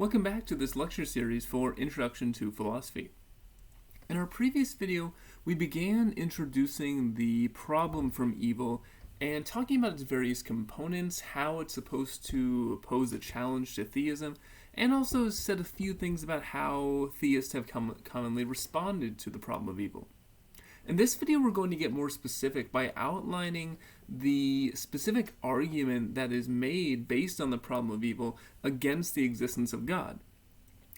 welcome back to this lecture series for Introduction to Philosophy. In our previous video, we began introducing the problem from evil and talking about its various components, how it's supposed to pose a challenge to theism, and also said a few things about how theists have commonly responded to the problem of evil. In this video, we're going to get more specific by outlining the specific argument that is made based on the problem of evil against the existence of God.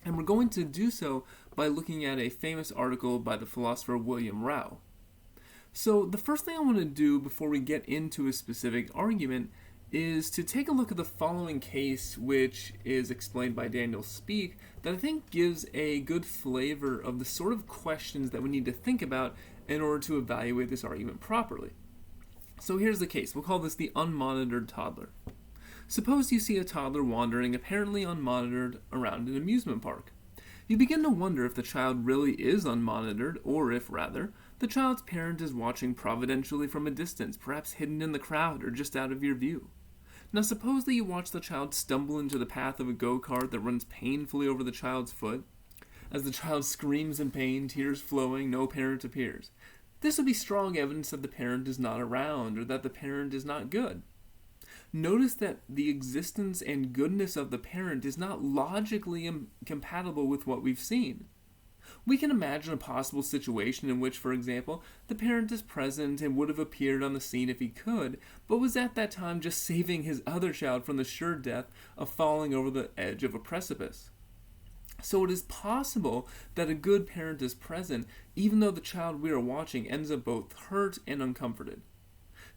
And we're going to do so by looking at a famous article by the philosopher William Rowe. So the first thing I want to do before we get into a specific argument is to take a look at the following case, which is explained by Daniel Speake, that I think gives a good flavor of the sort of questions that we need to think about in order to evaluate this argument properly. So here's the case. We'll call this the unmonitored toddler. Suppose you see a toddler wandering apparently unmonitored around an amusement park. You begin to wonder if the child really is unmonitored, or if, rather, the child's parent is watching providentially from a distance, perhaps hidden in the crowd or just out of your view. Now suppose that you watch the child stumble into the path of a go-kart that runs painfully over the child's foot. As the child screams in pain, tears flowing, no parent appears. This would be strong evidence that the parent is not around or that the parent is not good. Notice that the existence and goodness of the parent is not logically incompatible with what we've seen. We can imagine a possible situation in which, for example, the parent is present and would have appeared on the scene if he could, but was at that time just saving his other child from the sure death of falling over the edge of a precipice. So it is possible that a good parent is present, even though the child we are watching ends up both hurt and uncomforted.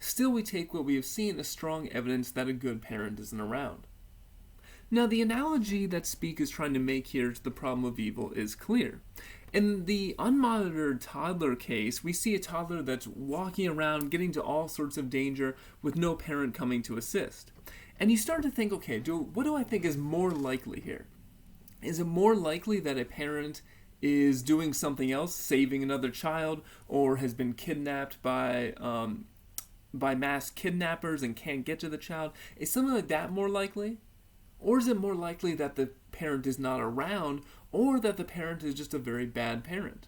Still, we take what we have seen as strong evidence that a good parent isn't around. Now, the analogy that Speake is trying to make here to the problem of evil is clear. In the unmonitored toddler case, we see a toddler that's walking around, getting to all sorts of danger with no parent coming to assist. And you start to think, okay, what do I think is more likely here? Is it more likely that a parent is doing something else, saving another child, or has been kidnapped by mass kidnappers and can't get to the child? Is something like that more likely? Or is it more likely that the parent is not around, or that the parent is just a very bad parent?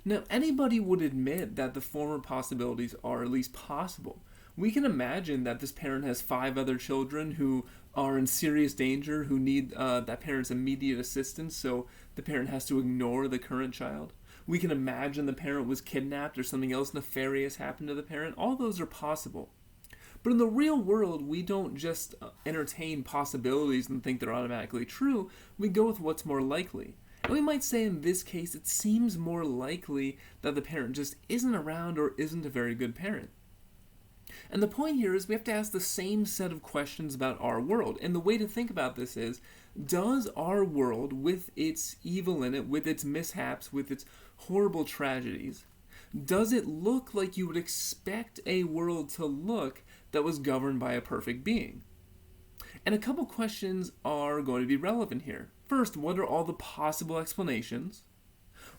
Now, anybody would admit that the former possibilities are at least possible. We can imagine that this parent has 5 other children who are in serious danger, who need that parent's immediate assistance, so the parent has to ignore the current child. We can imagine the parent was kidnapped or something else nefarious happened to the parent. All those are possible. But in the real world, we don't just entertain possibilities and think they're automatically true. We go with what's more likely. And we might say in this case, it seems more likely that the parent just isn't around or isn't a very good parent. And the point here is we have to ask the same set of questions about our world. And the way to think about this is, does our world, with its evil in it, with its mishaps, with its horrible tragedies, does it look like you would expect a world to look that was governed by a perfect being? And a couple questions are going to be relevant here. First, what are all the possible explanations?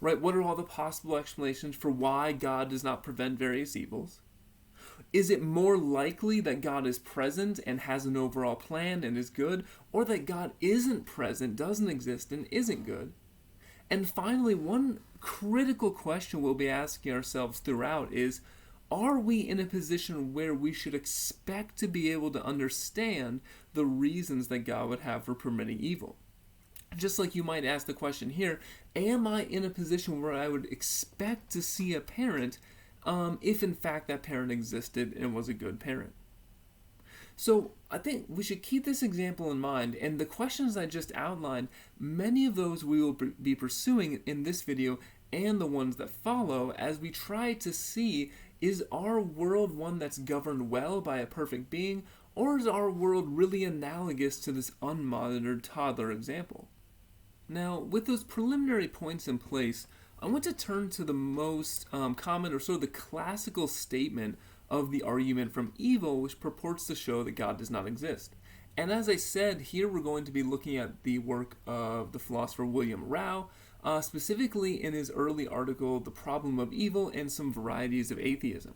Right? What are all the possible explanations for why God does not prevent various evils? Is it more likely that God is present and has an overall plan and is good, or that God isn't present, doesn't exist, and isn't good? And finally, one critical question we'll be asking ourselves throughout is, are we in a position where we should expect to be able to understand the reasons that God would have for permitting evil? Just like you might ask the question here, am I in a position where I would expect to see a parent if in fact that parent existed and was a good parent? So I think we should keep this example in mind, and the questions I just outlined, many of those we will be pursuing in this video and the ones that follow as we try to see, is our world one that's governed well by a perfect being, or is our world really analogous to this unmonitored toddler example? Now, with those preliminary points in place, I want to turn to the most common, or sort of the classical statement of the argument from evil, which purports to show that God does not exist. And as I said, here we're going to be looking at the work of the philosopher William Rowe, specifically in his early article, The Problem of Evil and Some Varieties of Atheism.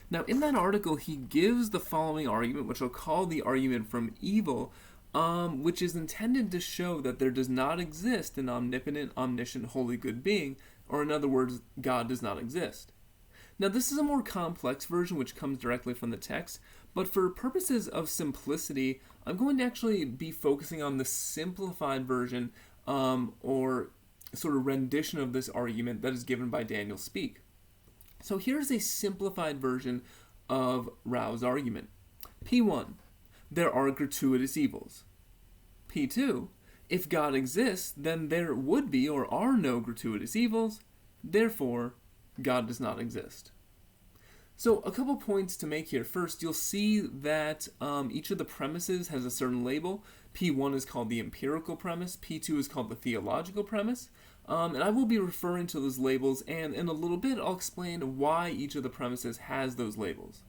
Now, in that article, he gives the following argument, which I'll call the argument from evil, which is intended to show that there does not exist an omnipotent, omniscient, holy good being, or in other words, God does not exist. Now, this is a more complex version which comes directly from the text, but for purposes of simplicity, I'm going to actually be focusing on the simplified version, or sort of rendition of this argument that is given by Daniel Speake. So here's a simplified version of Rowe's argument. P1, there are gratuitous evils. P2, if God exists, then there would be or are no gratuitous evils, therefore God does not exist. So a couple points to make here. First, you'll see that each of the premises has a certain label. P1 is called the empirical premise, P2 is called the theological premise, and I will be referring to those labels, and in a little bit I'll explain why each of the premises has those labels.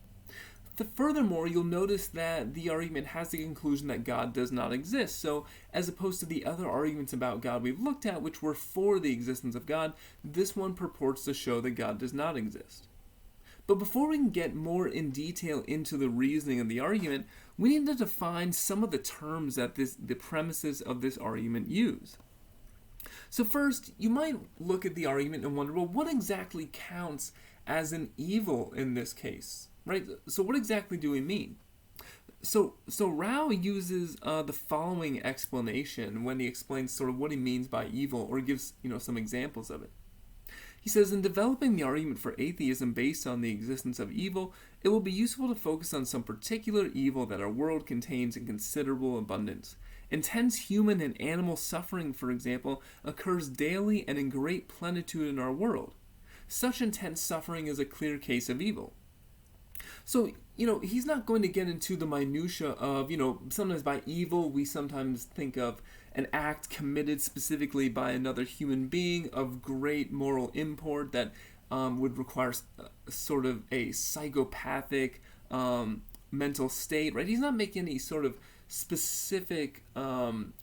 Furthermore, you'll notice that the argument has the conclusion that God does not exist. So, as opposed to the other arguments about God we've looked at, which were for the existence of God, this one purports to show that God does not exist. But before we can get more in detail into the reasoning of the argument, we need to define some of the terms that the premises of this argument use. So first, you might look at the argument and wonder, well, what exactly counts as an evil in this case? Right? So what exactly do we mean? So Rowe uses the following explanation when he explains sort of what he means by evil, or gives some examples of it. He says, in developing the argument for atheism based on the existence of evil, it will be useful to focus on some particular evil that our world contains in considerable abundance. Intense human and animal suffering, for example, occurs daily and in great plenitude in our world. Such intense suffering is a clear case of evil. So, he's not going to get into the minutia of, sometimes by evil we sometimes think of an act committed specifically by another human being of great moral import that would require sort of a psychopathic mental state, right? He's not making any sort of specific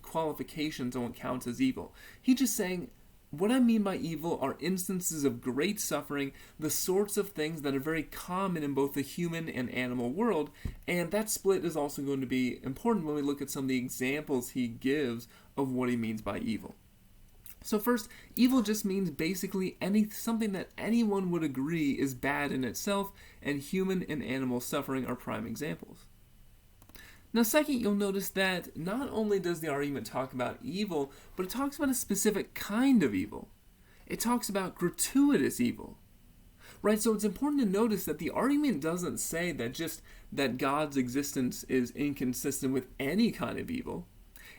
qualifications on what counts as evil. He's just saying, what I mean by evil are instances of great suffering, the sorts of things that are very common in both the human and animal world, and that split is also going to be important when we look at some of the examples he gives of what he means by evil. So first, evil just means basically something that anyone would agree is bad in itself, and human and animal suffering are prime examples. Now second, you'll notice that not only does the argument talk about evil, but it talks about a specific kind of evil. It talks about gratuitous evil. Right, so it's important to notice that the argument doesn't say that God's existence is inconsistent with any kind of evil.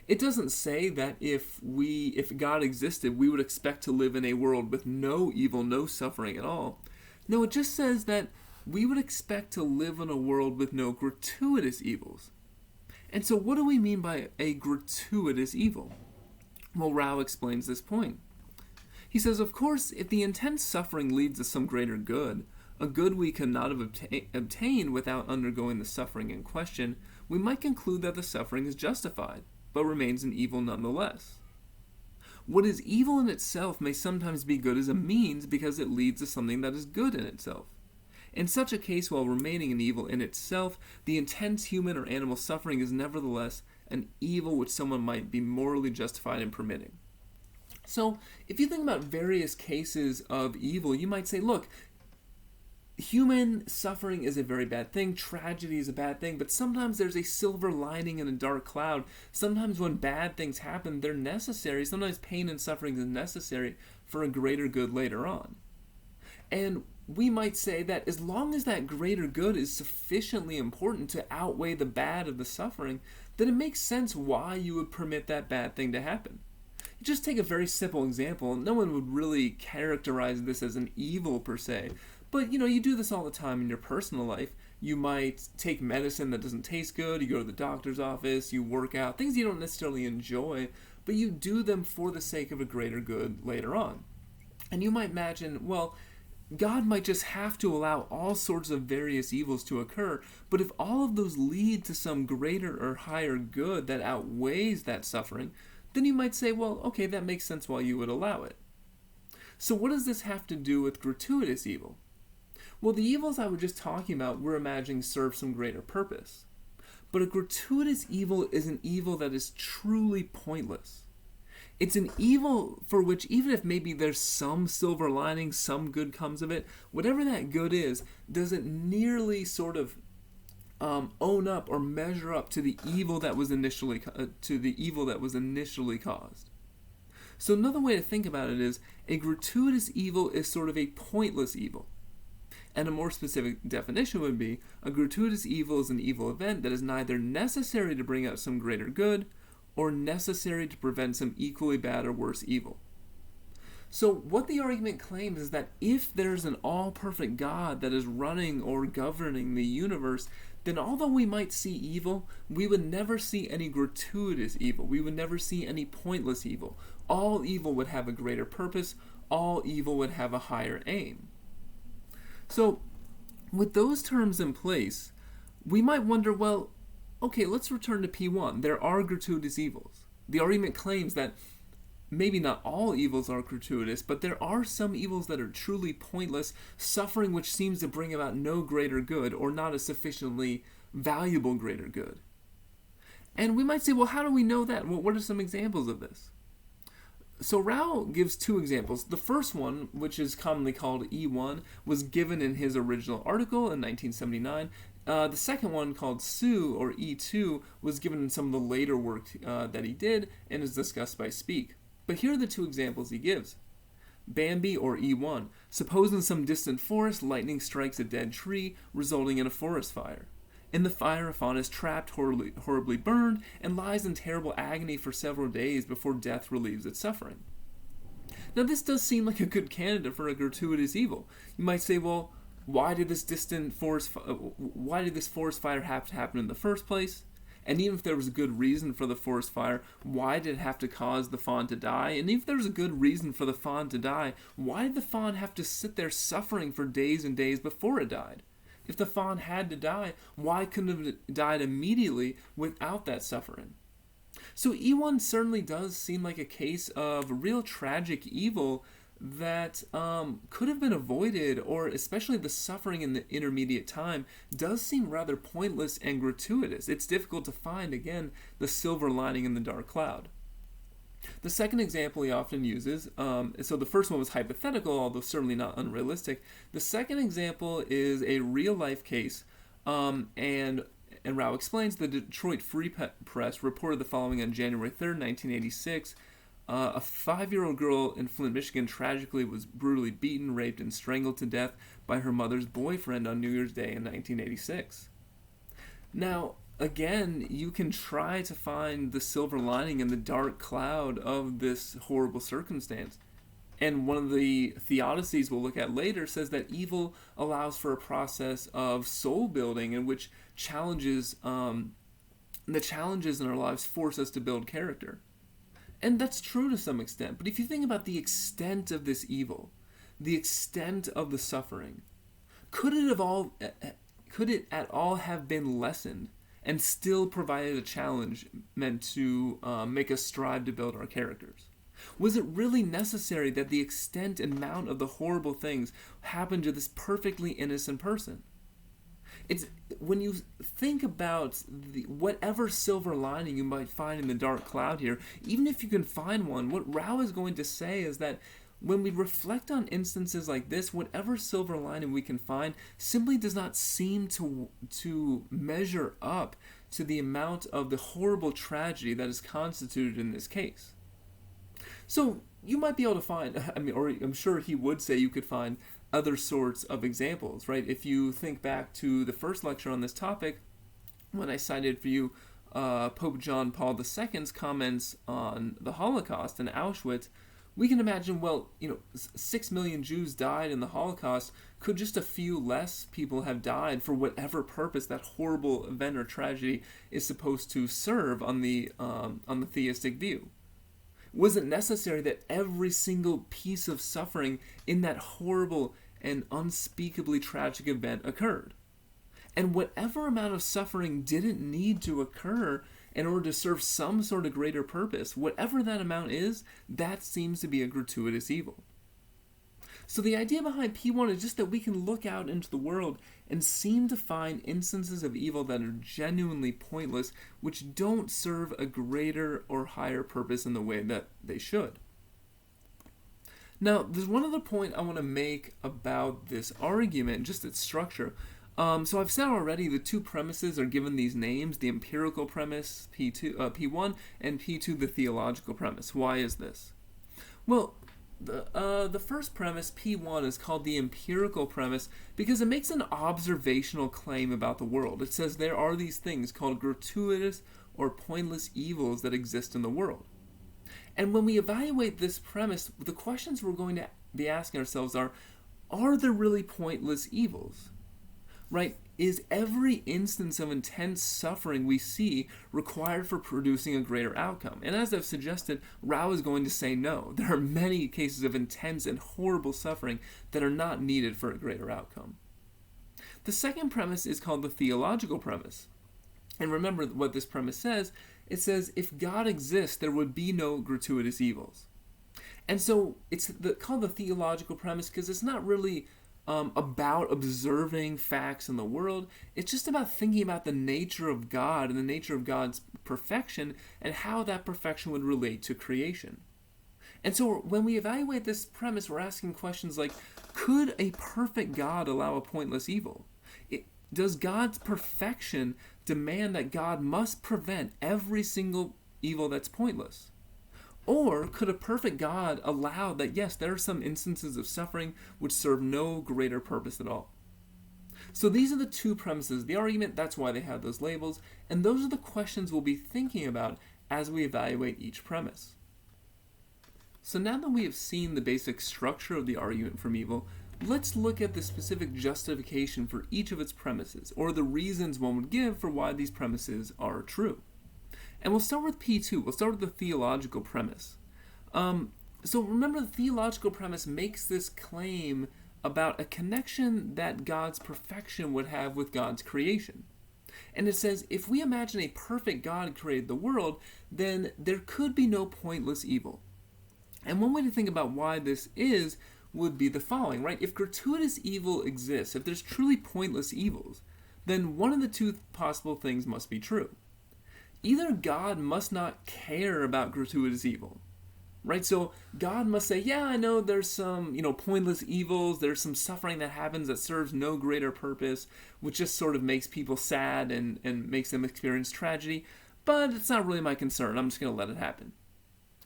It doesn't say that if God existed, we would expect to live in a world with no evil, no suffering at all. No, it just says that we would expect to live in a world with no gratuitous evils. And so what do we mean by a gratuitous evil? Well, Rowe explains this point. He says, of course, if the intense suffering leads to some greater good, a good we could not have obtained without undergoing the suffering in question, we might conclude that the suffering is justified, but remains an evil nonetheless. What is evil in itself may sometimes be good as a means because it leads to something that is good in itself. In such a case, while remaining an evil in itself, the intense human or animal suffering is nevertheless an evil which someone might be morally justified in permitting. So, if you think about various cases of evil, you might say, look, human suffering is a very bad thing, tragedy is a bad thing, but sometimes there's a silver lining in a dark cloud. Sometimes when bad things happen, they're necessary. Sometimes pain and suffering is necessary for a greater good later on. And we might say that as long as that greater good is sufficiently important to outweigh the bad of the suffering, then it makes sense why you would permit that bad thing to happen. Just take a very simple example. No one would really characterize this as an evil per se, but you do this all the time in your personal life. You might take medicine that doesn't taste good, you go to the doctor's office, you work out, things you don't necessarily enjoy, but you do them for the sake of a greater good later on. And you might imagine, well, God might just have to allow all sorts of various evils to occur, but if all of those lead to some greater or higher good that outweighs that suffering, then you might say, well, okay, that makes sense why you would allow it. So what does this have to do with gratuitous evil? Well, the evils I was just talking about, we're imagining serve some greater purpose. But a gratuitous evil is an evil that is truly pointless. It's an evil for which, even if maybe there's some silver lining, some good comes of it, whatever that good is, doesn't nearly sort of own up or measure up to the evil that was initially caused. So another way to think about it is a gratuitous evil is sort of a pointless evil. And a more specific definition would be a gratuitous evil is an evil event that is neither necessary to bring out some greater good or necessary to prevent some equally bad or worse evil. So what the argument claims is that if there's an all-perfect God that is running or governing the universe, then although we might see evil, we would never see any gratuitous evil. We would never see any pointless evil. All evil would have a greater purpose. All evil would have a higher aim. So with those terms in place, we might wonder, well, okay, let's return to P1. There are gratuitous evils. The argument claims that maybe not all evils are gratuitous, but there are some evils that are truly pointless, suffering which seems to bring about no greater good or not a sufficiently valuable greater good. And we might say, well, how do we know that? Well, what are some examples of this? So Rowe gives two examples. The first one, which is commonly called E1, was given in his original article in 1979. The second one, called Sue, or E2, was given in some of the later work that he did and is discussed by Speak. But here are the two examples he gives. Bambi, or E1. Suppose in some distant forest, lightning strikes a dead tree, resulting in a forest fire. In the fire, a fawn is trapped, horribly burned, and lies in terrible agony for several days before death relieves its suffering. Now, this does seem like a good candidate for a gratuitous evil. You might say, well, why did this forest fire have to happen in the first place? And even if there was a good reason for the forest fire, why did it have to cause the fawn to die? And even if there was a good reason for the fawn to die, why did the fawn have to sit there suffering for days and days before it died? If the fawn had to die, why couldn't it have died immediately without that suffering? So E1 certainly does seem like a case of real tragic evil that could have been avoided, or especially the suffering in the intermediate time does seem rather pointless and gratuitous. It's difficult to find, again, the silver lining in the dark cloud. The second example he often uses, so the first one was hypothetical, although certainly not unrealistic. The second example is a real-life case, and Rowe explains the Detroit Free Press reported the following on January 3rd, 1986. A 5-year-old girl in Flint, Michigan tragically was brutally beaten, raped, and strangled to death by her mother's boyfriend on New Year's Day in 1986. Now, again, you can try to find the silver lining in the dark cloud of this horrible circumstance. And one of the theodicies we'll look at later says that evil allows for a process of soul building in which the challenges in our lives force us to build character. And that's true to some extent. But if you think about the extent of this evil, the extent of the suffering, could it at all have been lessened and still provided a challenge meant to make us strive to build our characters? Was it really necessary that the extent and amount of the horrible things happened to this perfectly innocent person? It's when you think about whatever silver lining you might find in the dark cloud here, even if you can find one, what Rowe is going to say is that when we reflect on instances like this, whatever silver lining we can find simply does not seem to measure up to the amount of the horrible tragedy that is constituted in this case. So you might be able to find, or I'm sure he would say you could find other sorts of examples, right? If you think back to the first lecture on this topic, when I cited for you Pope John Paul II's comments on the Holocaust and Auschwitz, we can imagine, 6 million Jews died in the Holocaust. Could just a few less people have died for whatever purpose that horrible event or tragedy is supposed to serve on the theistic view? Was it necessary that every single piece of suffering in that horrible and unspeakably tragic event occurred? And whatever amount of suffering didn't need to occur in order to serve some sort of greater purpose, whatever that amount is, that seems to be a gratuitous evil. So the idea behind P1 is just that we can look out into the world and seem to find instances of evil that are genuinely pointless, which don't serve a greater or higher purpose in the way that they should. Now, there's one other point I want to make about this argument, just its structure. So I've said already the two premises are given these names, the empirical premise, P1, and P2, the theological premise. Why is this? Well, the first premise, P1, is called the empirical premise because it makes an observational claim about the world. It says there are these things called gratuitous or pointless evils that exist in the world. And when we evaluate this premise, the questions we're going to be asking ourselves are there really pointless evils? Right? Is every instance of intense suffering we see required for producing a greater outcome? And as I've suggested, Rowe is going to say no. There are many cases of intense and horrible suffering that are not needed for a greater outcome. The second premise is called the theological premise. And remember what this premise says. It says, if God exists, there would be no gratuitous evils. And so it's called the theological premise because it's not really about observing facts in the world. It's just about thinking about the nature of God and the nature of God's perfection and how that perfection would relate to creation. And so when we evaluate this premise, we're asking questions like, could a perfect God allow a pointless evil? Does God's perfection demand that God must prevent every single evil that's pointless? Or could a perfect God allow that, yes, there are some instances of suffering which serve no greater purpose at all? So these are the two premises, the argument, that's why they have those labels, and those are the questions we'll be thinking about as we evaluate each premise. So now that we have seen the basic structure of the argument from evil, let's look at the specific justification for each of its premises, or the reasons one would give for why these premises are true. And we'll start with P2. We'll start with the theological premise. So remember, the theological premise makes this claim about a connection that God's perfection would have with God's creation. And it says, if we imagine a perfect God created the world, then there could be no pointless evil. And one way to think about why this is would be the following, right? If gratuitous evil exists, if there's truly pointless evils, then one of the two possible things must be true. Either God must not care about gratuitous evil, right? So God must say, yeah, I know there's some, pointless evils, there's some suffering that happens that serves no greater purpose, which just sort of makes people sad and makes them experience tragedy, but it's not really my concern. I'm just going to let it happen.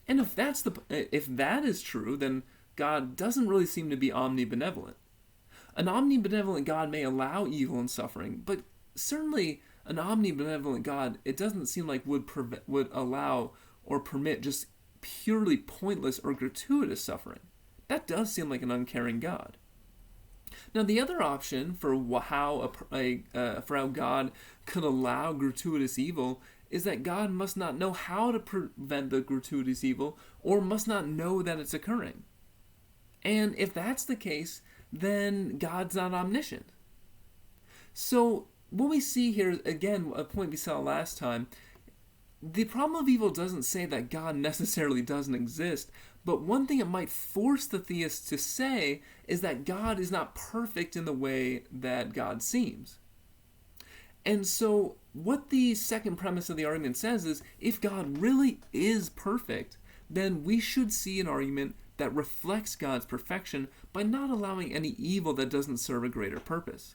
And if that is true, then God doesn't really seem to be omnibenevolent. An omnibenevolent God may allow evil and suffering, but certainly an omnibenevolent God, it doesn't seem like would allow or permit just purely pointless or gratuitous suffering. That does seem like an uncaring God. Now, the other option for how God could allow gratuitous evil is that God must not know how to prevent the gratuitous evil or must not know that it's occurring. And if that's the case, then God's not omniscient. So what we see here, again, a point we saw last time, the problem of evil doesn't say that God necessarily doesn't exist, but one thing it might force the theist to say is that God is not perfect in the way that God seems. And so what the second premise of the argument says is, if God really is perfect, then we should see an argument that reflects God's perfection by not allowing any evil that doesn't serve a greater purpose.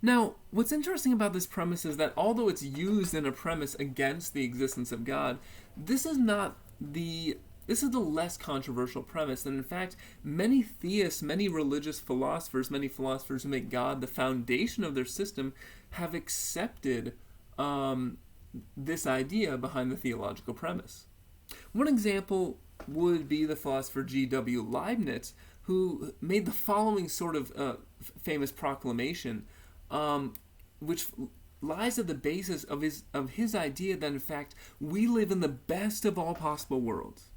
Now, what's interesting about this premise is that although it's used in a premise against the existence of God, this is the less controversial premise. And in fact, many theists, many religious philosophers, many philosophers who make God the foundation of their system have accepted this idea behind the theological premise. One example would be the philosopher G.W. Leibniz, who made the following sort of famous proclamation, which lies at the basis of his idea that in fact we live in the best of all possible worlds.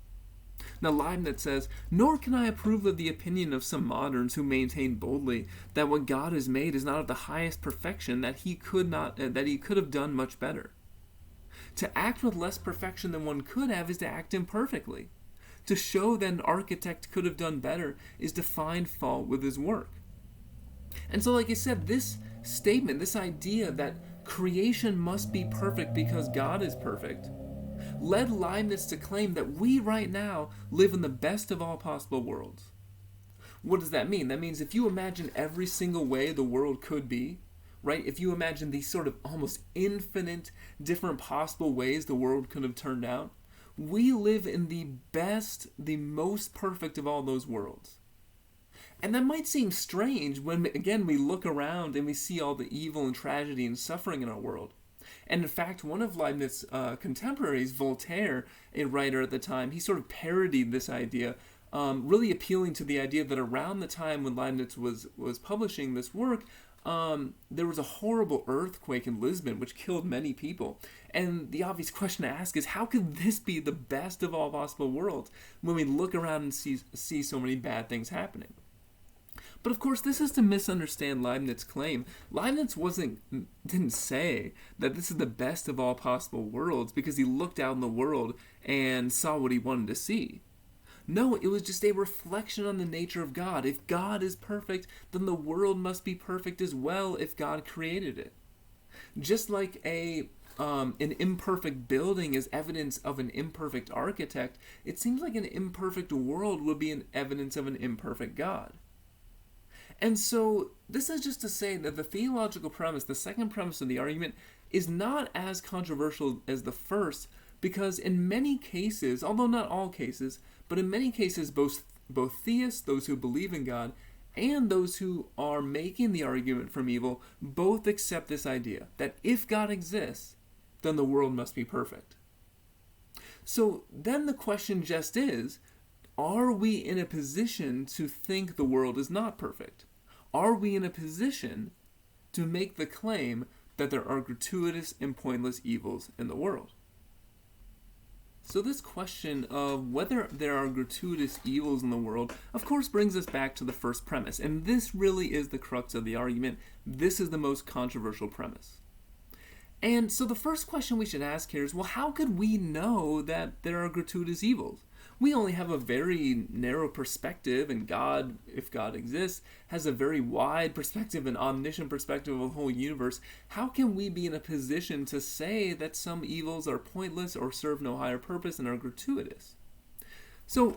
Now Leibniz says, "Nor can I approve of the opinion of some moderns who maintain boldly that what God has made is not of the highest perfection, that he could have done much better. To act with less perfection than one could have is to act imperfectly. To show that an architect could have done better is to find fault with his work. And so, like I said, this statement, this idea that creation must be perfect because God is perfect, led Leibniz to claim that we right now live in the best of all possible worlds. What does that mean? That means if you imagine every single way the world could be, right? If you imagine these sort of almost infinite different possible ways the world could have turned out, we live in the best, the most perfect of all those worlds. And that might seem strange when, again, we look around and we see all the evil and tragedy and suffering in our world. And in fact, one of Leibniz's contemporaries, Voltaire, a writer at the time, he sort of parodied this idea, really appealing to the idea that around the time when Leibniz was publishing this work, there was a horrible earthquake in Lisbon which killed many people. And the obvious question to ask is, how could this be the best of all possible worlds when we look around and see so many bad things happening? But of course, this is to misunderstand Leibniz's claim. Leibniz didn't say that this is the best of all possible worlds because he looked out in the world and saw what he wanted to see. No, it was just a reflection on the nature of God. If God is perfect, then the world must be perfect as well if God created it. Just like an imperfect building is evidence of an imperfect architect, it seems like an imperfect world would be an evidence of an imperfect God. And so this is just to say that the theological premise, the second premise of the argument, is not as controversial as the first, because in many cases, although not all cases, but in many cases both theists, those who believe in God, and those who are making the argument from evil, both accept this idea that if God exists, then the world must be perfect. So then the question just is, are we in a position to think the world is not perfect? Are we in a position to make the claim that there are gratuitous and pointless evils in the world? So this question of whether there are gratuitous evils in the world, of course, brings us back to the first premise. And this really is the crux of the argument. This is the most controversial premise. And so the first question we should ask here is, well, how could we know that there are gratuitous evils? We only have a very narrow perspective, and God, if God exists, has a very wide perspective, an omniscient perspective of the whole universe. How can we be in a position to say that some evils are pointless or serve no higher purpose and are gratuitous? So,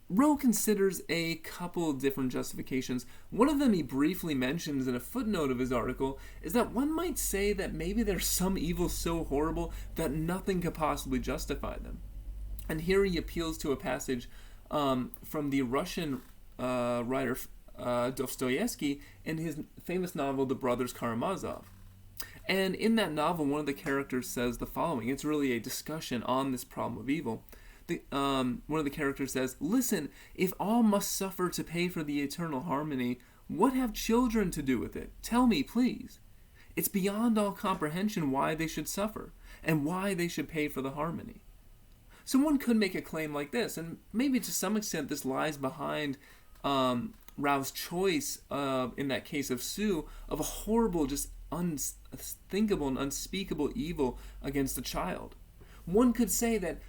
Rowe considers a couple different justifications. One of them he briefly mentions in a footnote of his article is that one might say that maybe there's some evils so horrible that nothing could possibly justify them. And here he appeals to a passage from the Russian writer Dostoevsky in his famous novel, The Brothers Karamazov. And in that novel, one of the characters says the following. It's really a discussion on this problem of evil. One of the characters says, "Listen, if all must suffer to pay for the eternal harmony, what have children to do with it? Tell me, please. It's beyond all comprehension why they should suffer, and why they should pay for the harmony." So one could make a claim like this, and maybe to some extent this lies behind Rowe's choice, in that case of Sue, of a horrible, just unthinkable and unspeakable evil against a child. One could say that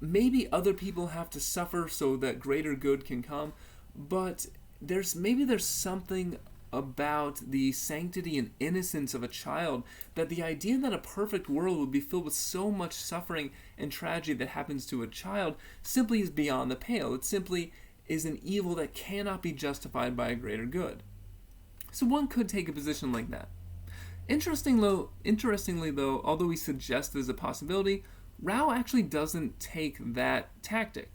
maybe other people have to suffer so that greater good can come, but there's something about the sanctity and innocence of a child, that the idea that a perfect world would be filled with so much suffering and tragedy that happens to a child simply is beyond the pale. It simply is an evil that cannot be justified by a greater good. So one could take a position like that. Interestingly though, although he suggests there's a possibility, Rowe actually doesn't take that tactic.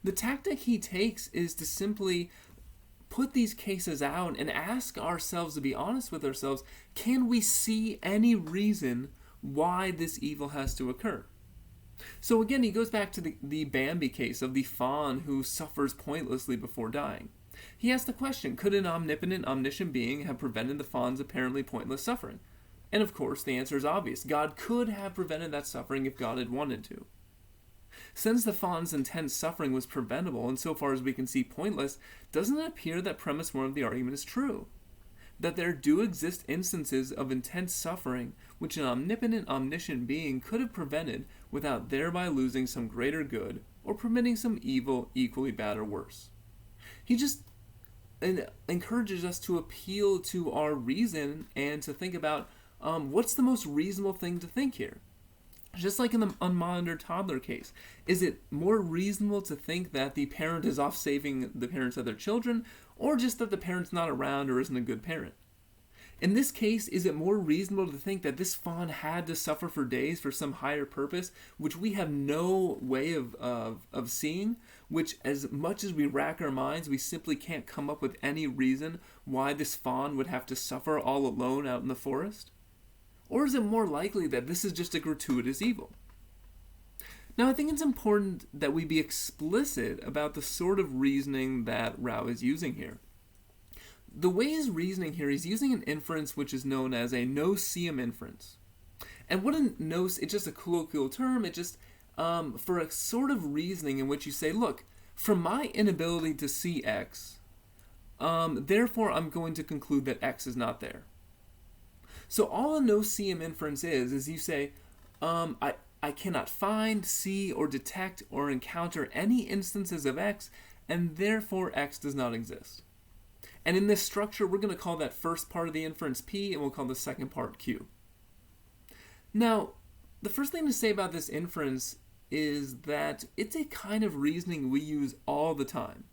The tactic he takes is to simply put these cases out and ask ourselves, to be honest with ourselves, can we see any reason why this evil has to occur? So again, he goes back to the Bambi case of the fawn who suffers pointlessly before dying. He asks the question, could an omnipotent, omniscient being have prevented the fawn's apparently pointless suffering? And of course, the answer is obvious. God could have prevented that suffering if God had wanted to. Since the fawn's intense suffering was preventable, and so far as we can see pointless, doesn't it appear that premise one of the argument is true? that there do exist instances of intense suffering which an omnipotent, omniscient being could have prevented without thereby losing some greater good or permitting some evil equally bad or worse. He just encourages us to appeal to our reason and to think about what's the most reasonable thing to think here. Just like in the unmonitored toddler case, is it more reasonable to think that the parent is off saving the parents of their children, or just that the parent's not around or isn't a good parent? In this case, is it more reasonable to think that this fawn had to suffer for days for some higher purpose, which we have no way of seeing, which as much as we rack our minds, we simply can't come up with any reason why this fawn would have to suffer all alone out in the forest? Or is it more likely that this is just a gratuitous evil? Now, I think it's important that we be explicit about the sort of reasoning that Rowe is using here. The way he's reasoning here, he's using an inference which is known as a no-seem inference. And what a no, it's just a colloquial term, it just, for a sort of reasoning in which you say, look, from my inability to see X, therefore I'm going to conclude that X is not there. So all a no-seem inference is you say, I cannot find, see, or detect, or encounter any instances of X, and therefore X does not exist. And in this structure, we're going to call that first part of the inference P, and we'll call the second part Q. Now, the first thing to say about this inference is that it's a kind of reasoning we use all the time.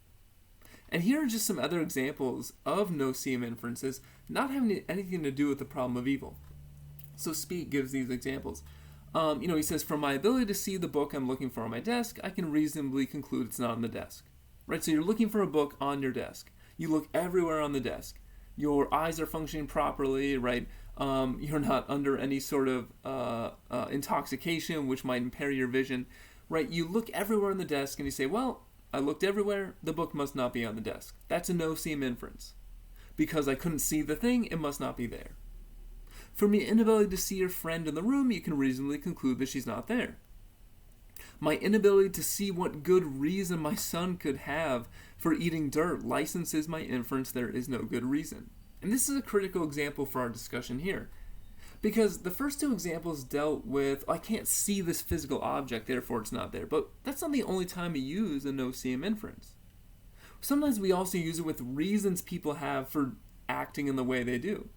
And here are just some other examples of no-seem inferences not having anything to do with the problem of evil. So Speke gives these examples. He says, from my ability to see the book I'm looking for on my desk, I can reasonably conclude it's not on the desk. Right, so you're looking for a book on your desk. You look everywhere on the desk. Your eyes are functioning properly, right? You're not under any sort of intoxication which might impair your vision, right? You look everywhere on the desk and you say, well, I looked everywhere, the book must not be on the desk. That's a no-seem inference. Because I couldn't see the thing, it must not be there. From your inability to see your friend in the room, you can reasonably conclude that she's not there. My inability to see what good reason my son could have for eating dirt licenses my inference there is no good reason. And this is a critical example for our discussion here. Because the first two examples dealt with, I can't see this physical object, therefore it's not there. But that's not the only time we use a no-seem inference. Sometimes we also use it with reasons people have for acting in the way they do.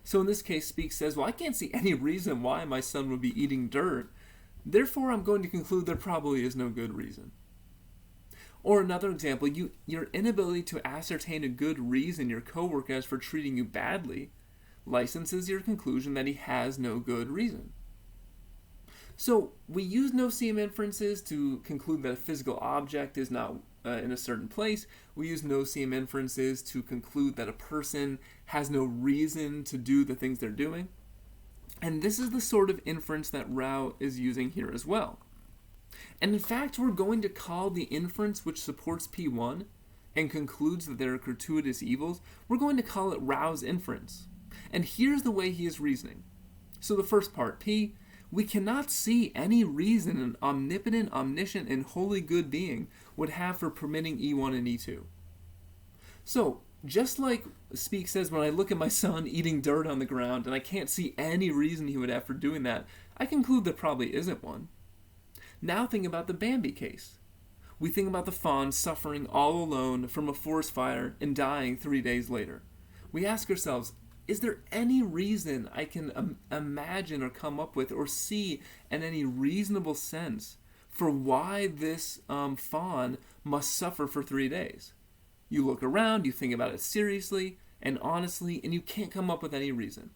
So in this case, Speke says, well, I can't see any reason why my son would be eating dirt. Therefore, I'm going to conclude there probably is no good reason. Or another example, your inability to ascertain a good reason your coworker has for treating you badly licenses your conclusion that he has no good reason. So we use no-seem inferences to conclude that a physical object is not in a certain place. We use no-seem inferences to conclude that a person has no reason to do the things they're doing. And this is the sort of inference that Rowe is using here as well. And in fact, we're going to call the inference which supports P1 and concludes that there are gratuitous evils, we're going to call it Rowe's inference. And here's the way he is reasoning. So the first part, P, we cannot see any reason an omnipotent, omniscient, and wholly good being would have for permitting E1 and E2. So, just like Speke says, when I look at my son eating dirt on the ground and I can't see any reason he would have for doing that, I conclude there probably isn't one. Now think about the Bambi case. We think about the fawn suffering all alone from a forest fire and dying 3 days later. We ask ourselves, is there any reason I can imagine or come up with or see in any reasonable sense for why this fawn must suffer for 3 days? You look around, you think about it seriously and honestly, and you can't come up with any reason.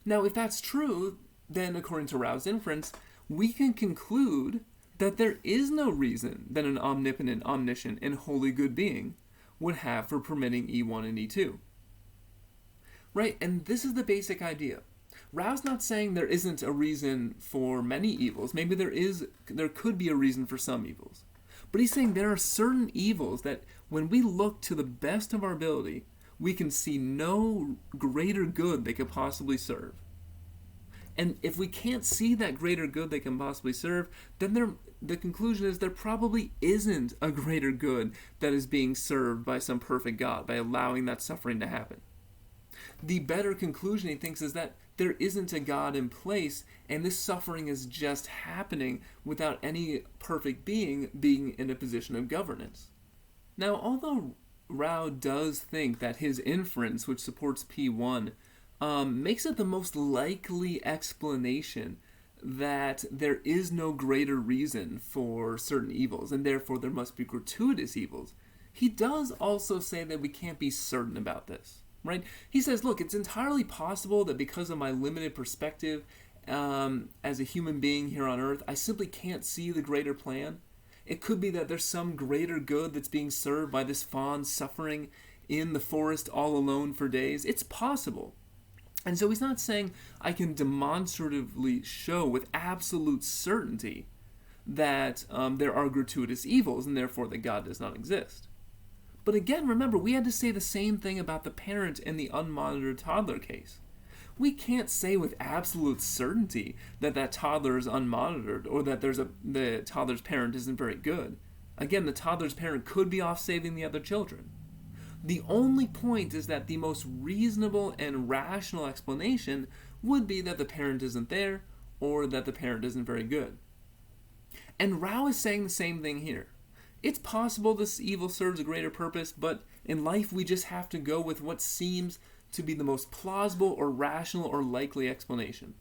Now, if that's true, then according to Rowe's inference, we can conclude that there is no reason that an omnipotent, omniscient, and wholly good being would have for permitting E1 and E2. Right, and this is the basic idea. Rowe's not saying there isn't a reason for many evils. Maybe there could be a reason for some evils. But he's saying there are certain evils that when we look to the best of our ability, we can see no greater good they could possibly serve. And if we can't see that greater good they can possibly serve, then the conclusion is there probably isn't a greater good that is being served by some perfect God, by allowing that suffering to happen. the better conclusion he thinks is that there isn't a God in place, and this suffering is just happening without any perfect being in a position of governance. Now, although Rowe does think that his inference, which supports P1, makes it the most likely explanation that there is no greater reason for certain evils, and therefore there must be gratuitous evils, he does also say that we can't be certain about this, right? He says, look, it's entirely possible that because of my limited perspective as a human being here on Earth, I simply can't see the greater plan. It could be that there's some greater good that's being served by this fawn suffering in the forest all alone for days. It's possible. And so he's not saying I can demonstratively show with absolute certainty that there are gratuitous evils and therefore that God does not exist. But again, remember, we had to say the same thing about the parent in the unmonitored toddler case. We can't say with absolute certainty that that toddler is unmonitored or that the toddler's parent isn't very good. Again, the toddler's parent could be off saving the other children. The only point is that the most reasonable and rational explanation would be that the parent isn't there or that the parent isn't very good. And Rowe is saying the same thing here. It's possible this evil serves a greater purpose, but in life we just have to go with what seems to be the most plausible or rational or likely explanation.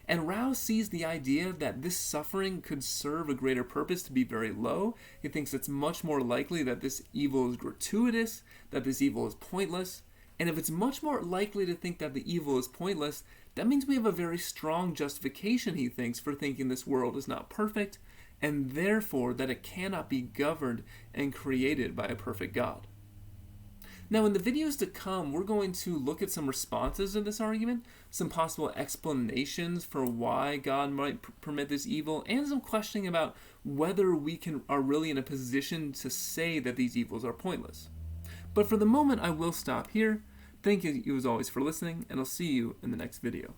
And Rowe sees the idea that this suffering could serve a greater purpose to be very low. He thinks it's much more likely that this evil is gratuitous, that this evil is pointless. And if it's much more likely to think that the evil is pointless, that means we have a very strong justification, he thinks, for thinking this world is not perfect, and therefore that it cannot be governed and created by a perfect God. Now, in the videos to come, we're going to look at some responses to this argument, some possible explanations for why God might permit this evil, and some questioning about whether we are really in a position to say that these evils are pointless. But for the moment, I will stop here. Thank you as always for listening, and I'll see you in the next video.